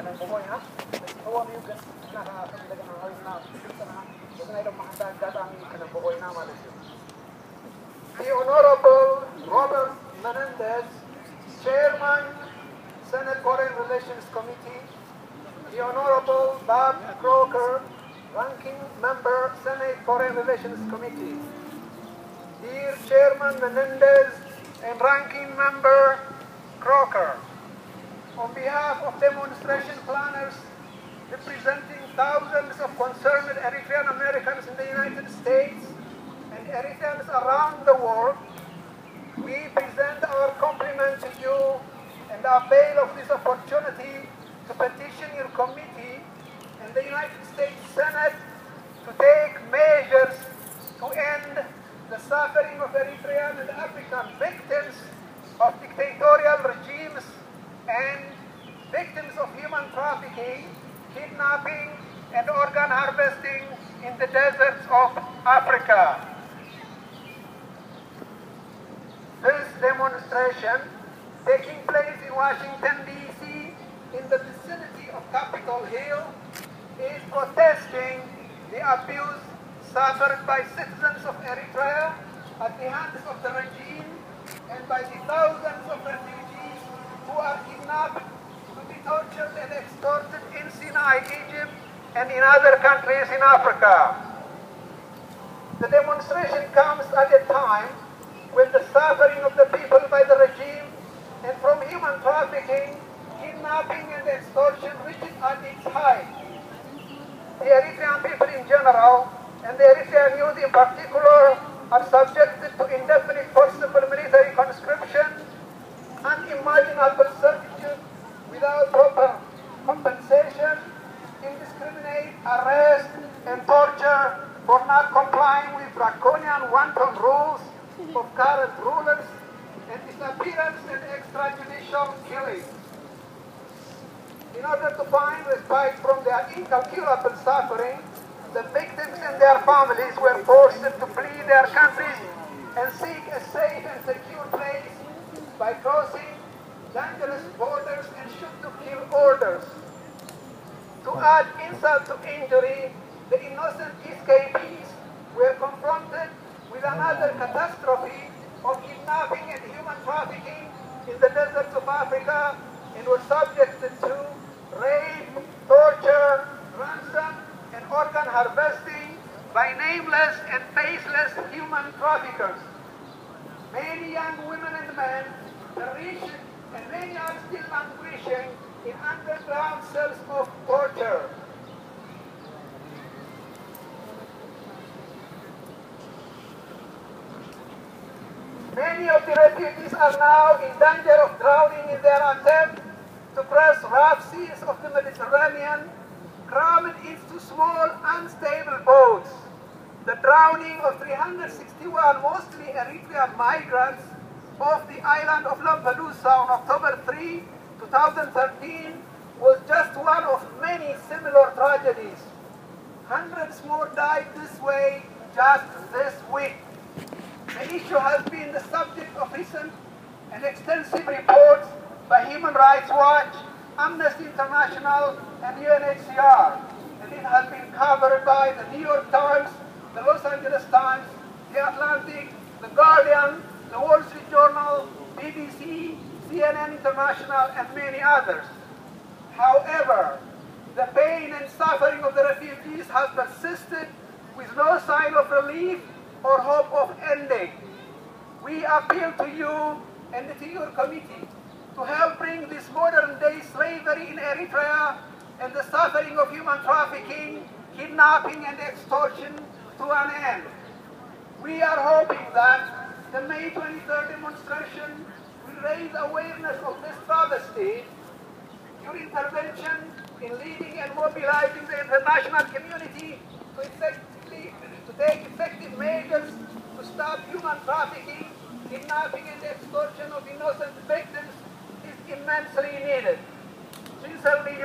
kanang buhoy ha. Huwag yung nakakamdagan ng ayun na kita na kasi na itong mahandag datang kanang buhoy na malasyo. The Honorable Robert Menendez, Chairman, Senate Foreign Relations Committee. The Honorable Bob Croker, Ranking Member, Senate Foreign Relations Committee. Dear Chairman Menendez and Ranking Member Croker, on behalf of demonstration planners representing thousands of concerned Eritrean Americans in the United States and Eritreans around the world, we present our compliment to you and avail of this opportunity to petition your committee and the United States Senate to take measures to end the suffering of Eritrean and African victims of dictatorial regimes and victims of human trafficking, kidnapping, and organ harvesting in the deserts of Africa. This demonstration, taking place in Washington, D.C., in the vicinity of Capitol Hill, is protesting the abuse suffered by citizens of Eritrea at the hands of the regime and by the thousands of refugees who are kidnapped to be tortured and extorted in Sinai, Egypt, and in other countries in Africa. The demonstration comes at a time when the suffering of the people by the regime and from human trafficking, kidnapping, and extortion reaches at its height. The Eritrean people in general, and the Eritrean youth in particular, are subjected to indefinite forcible military conscription, unimaginable servitude without proper compensation, indiscriminate arrest and torture for not complying with draconian wanton rules of current rulers, and disappearance and extrajudicial killing. In order to find respite from their incalculable suffering, the victims and their families were forced to flee their countries and seek a safe and secure place by crossing dangerous borders and shoot-to-kill orders. To add insult to injury, the innocent escapees were confronted with another catastrophe of kidnapping and human trafficking in the deserts of Africa and were subjected to rape, torture, ransom, and organ harvesting by nameless and faceless human traffickers. Many young women and men perished, and many are still languishing in underground cells of torture. Many of the refugees are now in danger of drowning in their attempt to cross rough seas of the Mediterranean, crammed into small, unstable boats. The drowning of 361 mostly Eritrean migrants off the island of Lampedusa on October 3, 2013 was just one of many similar tragedies. Hundreds more died this way just this week. The issue has been the subject of recent and extensive reports by Human Rights Watch, Amnesty International, and UNHCR, and it has been covered by the New York Times, the Los Angeles Times, the Atlantic, the Guardian, the Wall Street Journal, BBC, CNN International, and many others. However, the pain and suffering of the refugees has persisted with no sign of relief or hope of ending. We appeal to you and to your committee to help bring this modern-day slavery in Eritrea and the suffering of human trafficking, kidnapping, and extortion to an end. We are hoping that the May 23rd demonstration will raise awareness of this travesty. Your intervention in leading and mobilizing the international community to take effective measures to stop human trafficking, kidnapping, and extortion of innocent victims is immensely needed. Sincerely